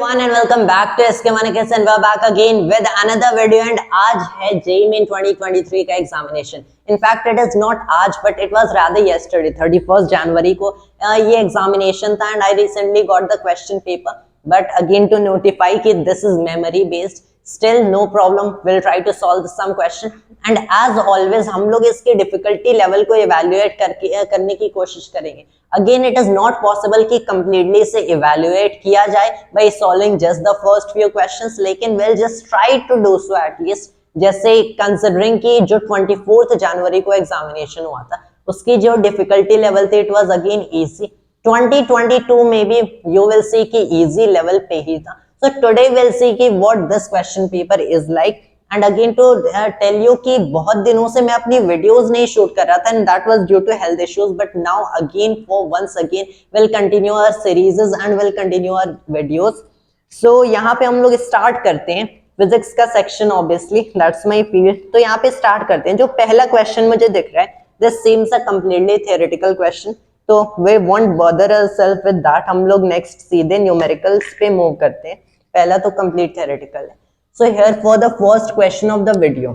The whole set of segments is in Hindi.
everyone and welcome back to SK Manikis and we're back again with another video and आज है JEE Main 2023 का examination. In fact it is not आज but it was rather yesterday 31st January को ये एग्जामिनेशन था and I recently got the question paper but again to notify कि this is memory based. Still no problem, we'll try to solve some question and as always हम लोग इसके difficulty level को evaluate करने की कोशिश करेंगे. Again it is not possible कि completely इसे evaluate किया जाए by solving just the first few questions, लेकिन we'll just try to do so at least. जैसे considering कि जो 24th January को examination हुआ था उसकी जो difficulty level थी it was again easy. 2022 में भी you will see कि easy level पे ही था. So today we'll see कि what this question paper is like and again to tell you कि बहुत दिनों से मैं अपनी videos नहीं shoot कर रहा था and that was due to health issues but now again for once again we'll continue our series and we'll continue our videos. So यहाँ पे हम लोग start करते हैं physics का section obviously that's my field. तो यहाँ पे start करते हैं. जो पहला question मुझे दिख रहा है this seems a completely theoretical question. तो we won't bother ourselves with that. हम लोग next सीधे numericals पे move करते हैं. पहला तो complete theoretical है. So here for the first question of the video,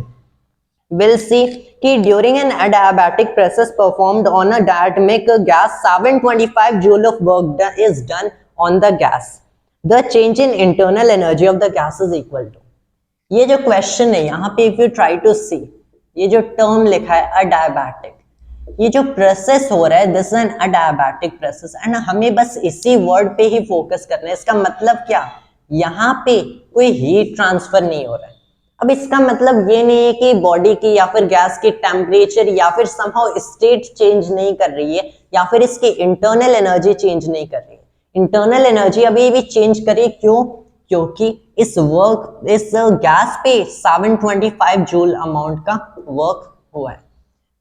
we'll see कि during an adiabatic process performed on a diatomic gas, 725 joule of work is done on the gas. The change in internal energy of the gas is equal to. ये जो question है यहाँ पे if you try to see, ये जो term लिखा है adiabatic, ये जो प्रोसेस हो रहा है this is an adiabatic process and हमें बस इसी वर्ड पे ही फोकस करना है. इसका मतलब क्या, यहाँ पे कोई हीट ट्रांसफर नहीं हो रहा है. अब इसका मतलब ये नहीं है कि बॉडी की या फिर गैस की टेम्परेचर या फिर समहाउ स्टेट चेंज नहीं कर रही है या फिर इसकी इंटरनल एनर्जी चेंज नहीं कर रही है. इंटरनल एनर्जी अभी भी चेंज करी, क्यों? क्योंकि इस गैस पे 725 जूल अमाउंट का वर्क हुआ है.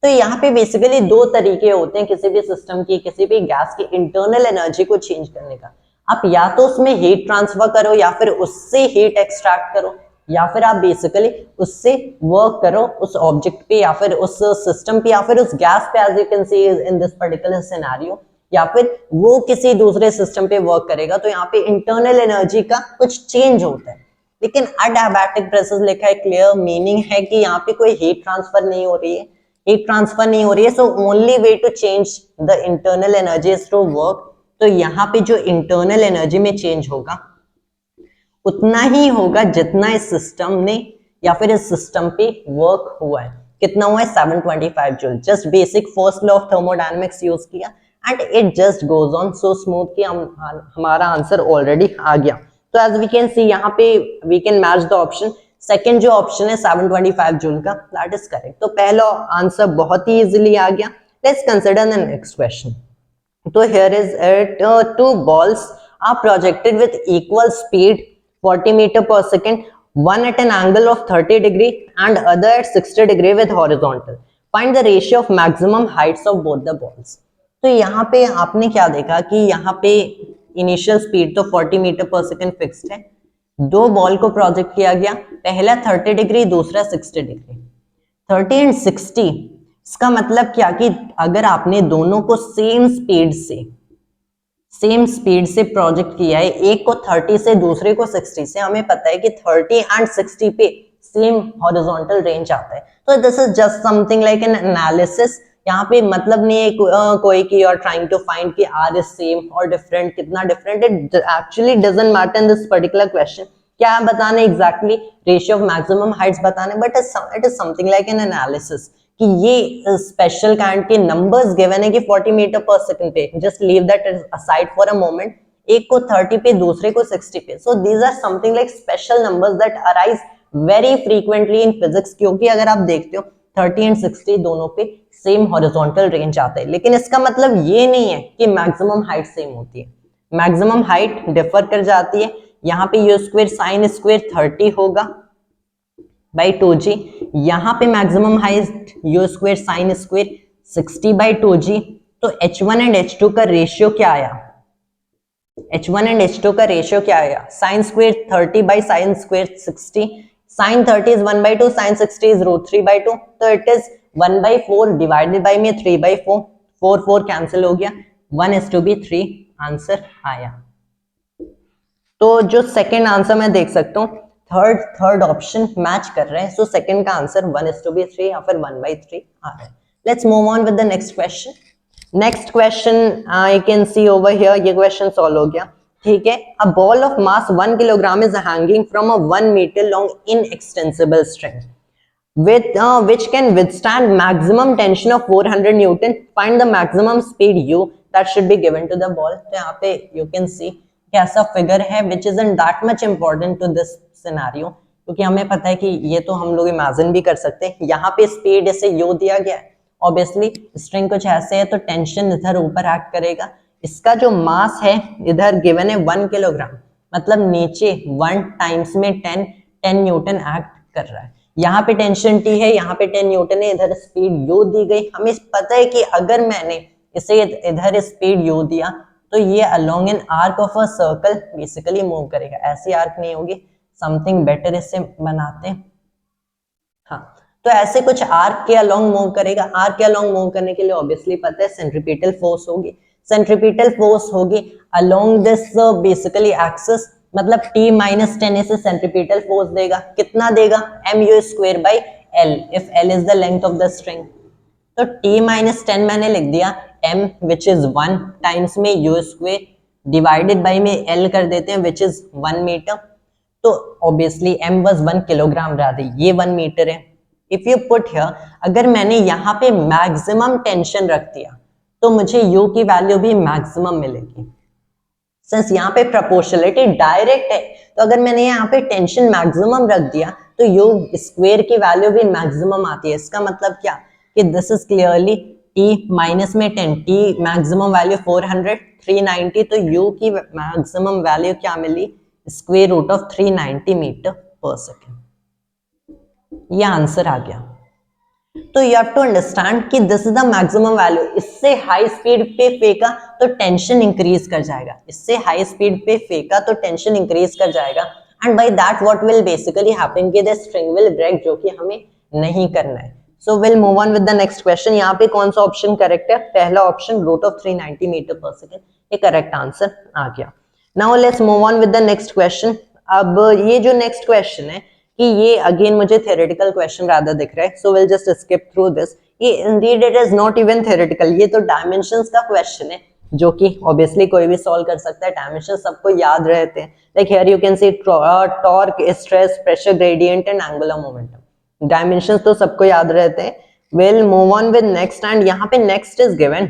तो यहाँ पे बेसिकली दो तरीके होते हैं किसी भी सिस्टम की, किसी भी गैस की इंटरनल एनर्जी को चेंज करने का. आप या तो उसमें हीट ट्रांसफर करो या फिर उससे हीट एक्सट्रैक्ट करो या फिर आप बेसिकली उससे वर्क करो उस ऑब्जेक्ट पे या फिर उस सिस्टम पे या फिर उस गैस पे, as you can see in this particular scenario, या फिर वो किसी दूसरे सिस्टम पे वर्क करेगा. तो यहाँ पे इंटरनल एनर्जी का कुछ चेंज होता है. लेकिन अडायाबैटिक प्रोसेस लिखा है, क्लियर मीनिंग है कि यहाँ पे कोई हीट ट्रांसफर नहीं हो रही है, हीट ट्रांसफर नहीं हो रही है. So only way to change the internal energy is to work. तो यहाँ पे जो इंटरनल एनर्जी में चेंज होगा उतना ही होगा जितना इस सिस्टम ने या फिर इस सिस्टम पे वर्क हुआ है. कितना हुआ है? 725 joule. Just basic first law of thermodynamics use किया and it just goes on so smooth कि हमारा आंसर ऑलरेडी आ गया. तो एज वी कैन सी यहाँ पे we can match the option. Second जो ऑप्शन है 725 जूल का, दैट इज करेक्ट. तो पहला आंसर बहुत ही इजीली आ गया. Let's consider the next question. तो here is it, two balls are projected with equal speed 40 meter per second, one at an angle of 30 degree and other at 60 degree with horizontal. Find the ratio of maximum heights of both the balls. तो यहाँ पे आपने क्या देखा कि यहाँ पे इनिशियल स्पीड तो 40 मीटर पर सेकेंड फिक्स्ड है. दो बॉल को प्रोजेक्ट किया गया, पहला 30 डिग्री, दूसरा 60 डिग्री. 30 एंड 60, इसका मतलब क्या कि अगर आपने दोनों को सेम स्पीड से प्रोजेक्ट किया है, एक को 30 से दूसरे को 60 से, हमें पता है कि 30 एंड 60 पे सेम हॉरिजॉन्टल रेंज आता है. तो this is just something like an analysis. यहाँ पे मतलब नहीं है कोई कि you are trying to find कि आर इज सेम और डिफरेंट, कितना different. It actually doesn't matter in this particular question. क्या बताने exactly ratio of maximum heights बताने, but it is something like an analysis कि ये स्पेशल काइंड के नंबर्स गिवन है कि 40 मीटर पर सेकंड पे, just leave that aside for a moment. एक को 30 पे, दूसरे को 60 पे. So these are something like special numbers that arise very frequently in physics. क्योंकि अगर आप देखते हो 30 एंड 60 दोनों पे सेम हॉरिजॉन्टल रेंज आता है. लेकिन इसका मतलब ये नहीं है कि मैक्सिमम हाइट सेम होती है. मैक्सिमम हाइट डिफर कर जाती है. यहाँ पे यू स्क्वायर साइन स्क्वायर 30 होगा बाई 2g. यहाँ पे maximum height you square sine square 60 by 2g. तो h1 एंड h2 का रेशियो क्या आया? h1 एंड h2 का रेशियो क्या आया? Sine square 30 by sine square 60. Sine 30 is 1/2, sine 60 is √3/2. तो इट इज 1/4 डिवाइडेड बाई में 3/4. 4 कैंसिल हो गया, 1 is to be 3 आंसर आया. तो जो सेकंड आंसर मैं देख सकता हूँ, थर्ड ऑप्शन मैच कर रहे हैं, सो सेकंड का आंसर 1:3 या फिर 1/3 आ रहा है। Let's move on with the next question. Next question I can see over here, ये क्वेश्चन सॉल्व हो गया, ठीक है। A ball of mass 1 kilogram is hanging from a 1 metre long inextensible string with which can withstand maximum tension of 400 Newton. Find the maximum speed u that should be given to the ball. तो यहाँ पे you can see कैसा फिगर है which isn't that much important to this scenario, क्योंकि हमें पता है कि ये तो हम लोग इमेजिन भी कर सकते हैं। यहाँ पे स्पीड इसे u दिया गया है, ऑब्वियसली स्ट्रिंग कुछ ऐसे है तो टेंशन इधर ऊपर एक्ट करेगा। इसका जो मास है इधर गिवन है 1 किलोग्राम, मतलब नीचे 1 टाइम्स में 10 न्यूटन एक्ट कर रहा है। यहाँ पे टेंशन T है, यहाँ पे 10 न्यूटन है, इधर स्पीड u दी गई। हमें पता है कि अगर मैंने इसे इधर स्पीड u दिया तो ये along an arc of a circle basically move करेगा। ऐसी आर्क नहीं होगी, समथिंग बेटर इससे बनाते हैं। हाँ, तो ऐसे कुछ आर्क के अलोंग मूव करेगा। आर्क के अलोंग मूव करने के लिए ऑब्वियसली पता है सेंट्रीपिटल फोर्स होगी। सेंट्रीपिटल फोर्स होगी अलोंग दिस बेसिकली एक्सिस, मतलब T-10 इसे सेंट्रीपिटल फोर्स देगा। कितना देगा? mu²/L if L is the length of the string। तो T-10 मैंने लिख दिया, m which is 1 टाइम्स में u² डिवाइडेड बाई में L कर देते हैं which is 1 मीटर। तो obviously m was 1 kilogram, Radhe ये 1 मीटर है। इफ यू पुट हियर, अगर मैंने यहाँ पे मैक्सिमम टेंशन रख दिया तो मुझे u की वैल्यू भी मैक्सिमम मिलेगी। सिंस यहाँ पे प्रोपोर्शनलिटी डायरेक्ट है, तो अगर मैंने यहाँ पे टेंशन मैक्सिमम रख दिया तो u² की वैल्यू भी मैक्सिमम आती है। इसका मतलब क्या कि this is clearly T-10, T maximum value 400, 390, तो u की मैक्सिमम वैल्यू क्या मिली? √390 मीटर/सेकेंड। ये आंसर आ गया। तो यू हैव टू अंडरस्टैंड कि this is the maximum value. इससे हाई स्पीड पे फेंका तो टेंशन इंक्रीज कर जाएगा, इससे हाई स्पीड पे फेंका तो टेंशन इंक्रीज कर जाएगा, and by that what will basically happen कि द स्ट्रिंग विल ब्रेक, जो कि हमें नहीं करना है। So will move on with the next question. यहाँ पे कौन सा ऑप्शन करेक्ट है? पहला ऑप्शन √390 मीटर/सेकेंड, ये करेक्ट आंसर आ गया। Now let's move on with the next question. अब ये जो नेक्स्ट क्वेश्चन है कि ये अगेन मुझे थ्योरेटिकल क्वेश्चन ज्यादा दिख रहा है, so will just skip through this. ये indeed it is not even theoretical, ये तो डायमेंशंस का क्वेश्चन है, जो कि ऑब्वियसली कोई भी सॉल्व कर सकता है। डायमेंशन सबको याद रहते हैं, like here you can C torque, stress, pressure gradient and angular momentum. Dimensions तो सबको याद रहते हैं। Will move on with next, and यहाँ पे नेक्स्ट इज गिवन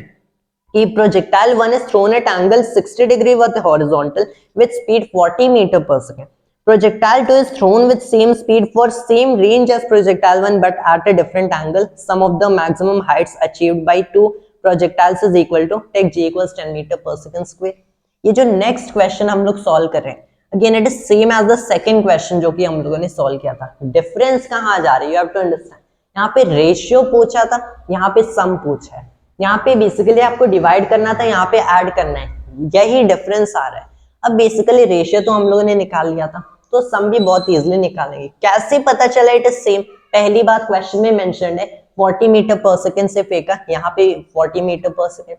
कि projectile 1 is thrown at angle 60 degree with horizontal with speed 40 meter/second. Projectile 2 is thrown with same speed for same range as projectile 1 but at a different angle. Sum of the maximum heights achieved by two projectiles is equal to, take g equals 10 meter/second square. ये जो नेक्स्ट क्वेश्चन हम लोग सॉल्व कर रहे हैं, again it is same as the second question जो कि हम लोगों ने सॉल्व किया था। डिफरेंस कहाँ जा रही है? You have to understand. यहाँ पे रेशियो पूछा था, यहाँ पे सम पूछा है। यहाँ पे बेसिकली आपको डिवाइड करना था, यहाँ पे ऐड करना है, यही डिफरेंस आ रहा है। अब बेसिकली रेशियो तो हम लोगों ने निकाल लिया था, तो सम भी बहुत इजीली निकालेंगे। कैसे पता चला इट इज सेम? पहली बात क्वेश्चन में मेंशन्ड है 40 मीटर/सेकंड से फेंका, यहाँ पे 40 मीटर/सेकंड।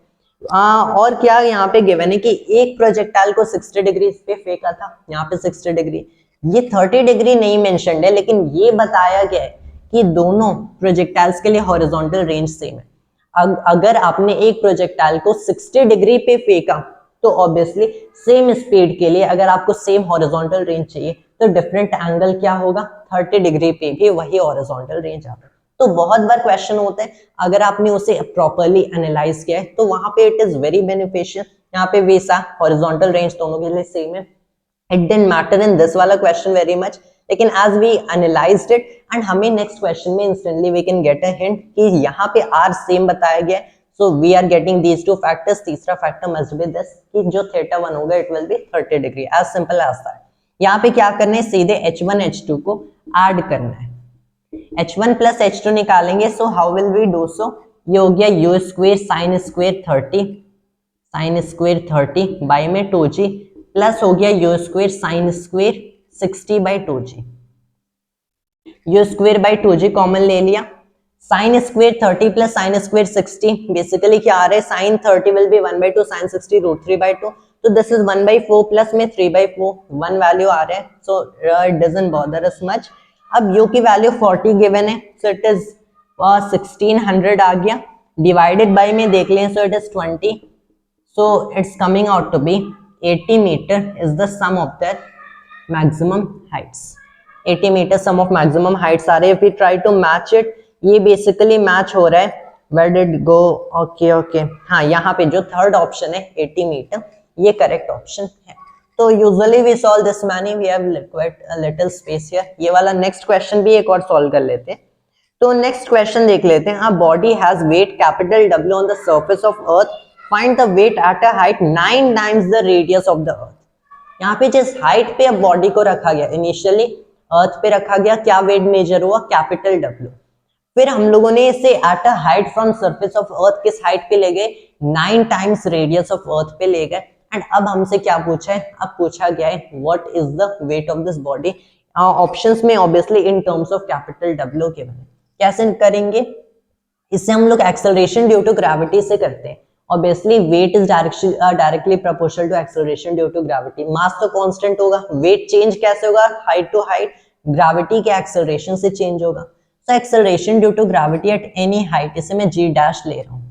और क्या यहाँ पे गिवन है कि एक प्रोजेक्टाइल को 60 डिग्री पे फेंका था, यहाँ पे 60 डिग्री। ये 30 डिग्री नहीं मेंशन्ड है, लेकिन ये बताया गया है कि दोनों प्रोजेक्टाइल्स के लिए हॉरिजॉन्टल रेंज सेम है। अगर आपने एक प्रोजेक्टाइल को 60 डिग्री पे फेंका तो ऑब्वियसली सेम स्पीड के लिए अगर आपको सेम हॉरिजॉन्टल रेंज चाहिए तो डिफरेंट एंगल क्या होगा? 30 डिग्री पे भी वही हॉरिजॉन्टल रेंज आता है। तो बहुत बार क्वेश्चन होता है, अगर आपने उसे प्रॉपर्ली एनालाइज किया है तो वहां पे इट इज वेरी बेनिफिशियल। यहाँ पे वैसा हॉरिजॉन्टल रेंज दोनों के लिए सेम है। It didn't matter in this वाला क्वेश्चन वेरी मच, लेकिन as we analysed it and हमें नेक्स्ट क्वेश्चन में instantly we can get a hint कि यहाँ पे आर सेम बताया गया है, so we are getting these two factors. तीसरा फैक्टर मस्ट बी दिस कि जो θ1 होगा it will be 30 degree, as simple as that. यहाँ पे क्या करना है? सीधे H1 H2 को ऐड करना है। H1 प्लस H2 निकालेंगे, so how will we do so? ये हो गया u² sin² 30 बाई में 2g प्लस हो गया u² sin² 60/2g। u²/2g common ले लिया, sin² 30 प्लस sin² 60 बेसिकली क्या आ रहा है? sin 30 विल बी 1/2 sin 60 √3/2, तो दिस इज 1/4 प्लस में 3/4 1 वैल्यू आ रहा है, so it doesn't bother us much. अब u की वैल्यू 40 गिवन है, सो इट इज 1600 आ गया, डिवाइडेड बाय में देख लें, सो it is 20, so it's coming out to be 80 meter is the sum of their maximum heights. 80 meter sum of maximum heights आ रहे हैं। if we try to match it, ये basically match हो रहा है, where did it go, okay हाँ, यहाँ पे जो थर्ड ऑप्शन है 80 मीटर ये करेक्ट ऑप्शन है। तो usually we solve this many, we have required a little space here. ये वाला नेक्स्ट क्वेश्चन भी एक और सॉल्व कर लेते हैं। तो नेक्स्ट क्वेश्चन देख लेते हैं। A body has weight capital W on the surface of earth, find the weight at a height 9 times the radius of the earth. यहाँ पे जिस हाइट पे अब बॉडी को रखा गया, इनिशियली अर्थ पे रखा गया, क्या वेट मेजर हुआ, कैपिटल W। फिर हम लोगों ने इसे eight a height from surface of अर्थ किस हाइट पे ले गए, 9 टाइम्स रेडियस ऑफ अर्थ पे ले गए। एंड अब हमसे क्या पूछा है, अब पूछा गया है what is the weight of this body. Options में obviously in terms of capital W के बने। कैसे करेंगे, इससे हम लोग एक्सेलरेशन ड्यू टू ग्रेविटी से करते हैं। Obviously weight is directly proportional to acceleration due to gravity. Mass तो कांस्टेंट होगा, वेट चेंज कैसे होगा, हाइट टू हाइट, ग्रेविटी के एक्सेलरेशन से चेंज होगा। So acceleration due to gravity at any height, इसे मैं g डैश ले रहा हूँ,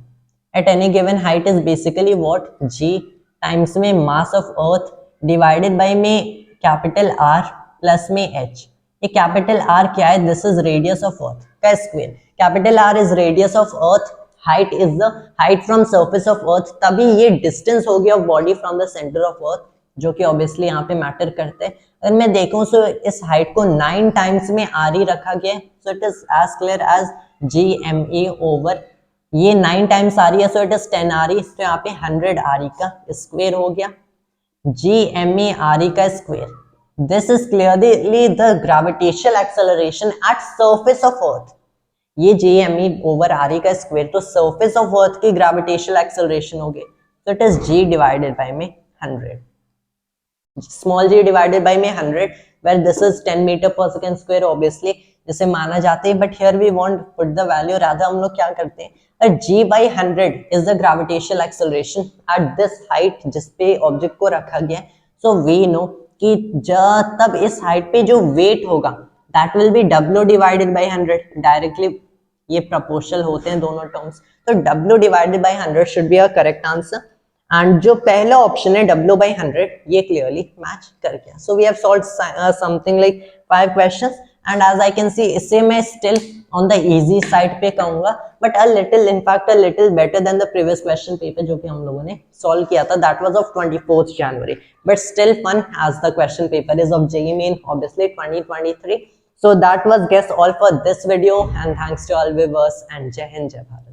at any given height is basically what, g times में mass of earth divided by में कैपिटल R प्लस में h। ये कैपिटल R क्या है, this is radius of earth का square. Capital R is radius of earth, height is the height from surface of earth, तभी ये डिस्टेंस हो गया of body from the centre of earth, जो कि ऑब्वियसली यहाँ पे मैटर करते हैं। अगर मैं देखूं सो इस हाइट को 9 टाइम्स में R ही रखा गया है, so it is as clear as GMA over, ये 9 टाइम्स आ रही है, सो इट इज 10 RE, तो यहाँ पे 100 RE का स्क्वायर हो गया, GMA RE का square. This is clearly the gravitational acceleration at surface of Earth. ये GME over RE का स्क्वायर, तो surface of Earth की gravitational acceleration होगी, so it is G divided by में 100, small g divided by में 100, where this is 10 meter per second square obviously, जिसे माना जाते हैं, but here we won't put the value, rather हम लोग क्या करते हैं, G by 100 is the gravitational acceleration at this height जिस पे ऑब्जेक्ट को रखा गया है, so we know कि तब इस हाइट पे जो वेट होगा that will be W divided by 100, directly ये प्रोपोर्शनल होते हैं दोनों टर्म्स, तो W divided by 100 should be a correct answer. And जो पहला ऑप्शन है W by 100 ये क्लियरली मैच कर गया। So we have solved something like 5 questions, and as I can see इसे मैं still on the easy side पे कहूंगा, but a little in fact a little better than the previous question paper जो कि हम लोगों ने सॉल्व किया था, that was of 24th January, but still fun as the question paper is of JEE Main obviously 2023. So that was guess all for this video, and thanks to all viewers, and Jai Hind Jai Bharat.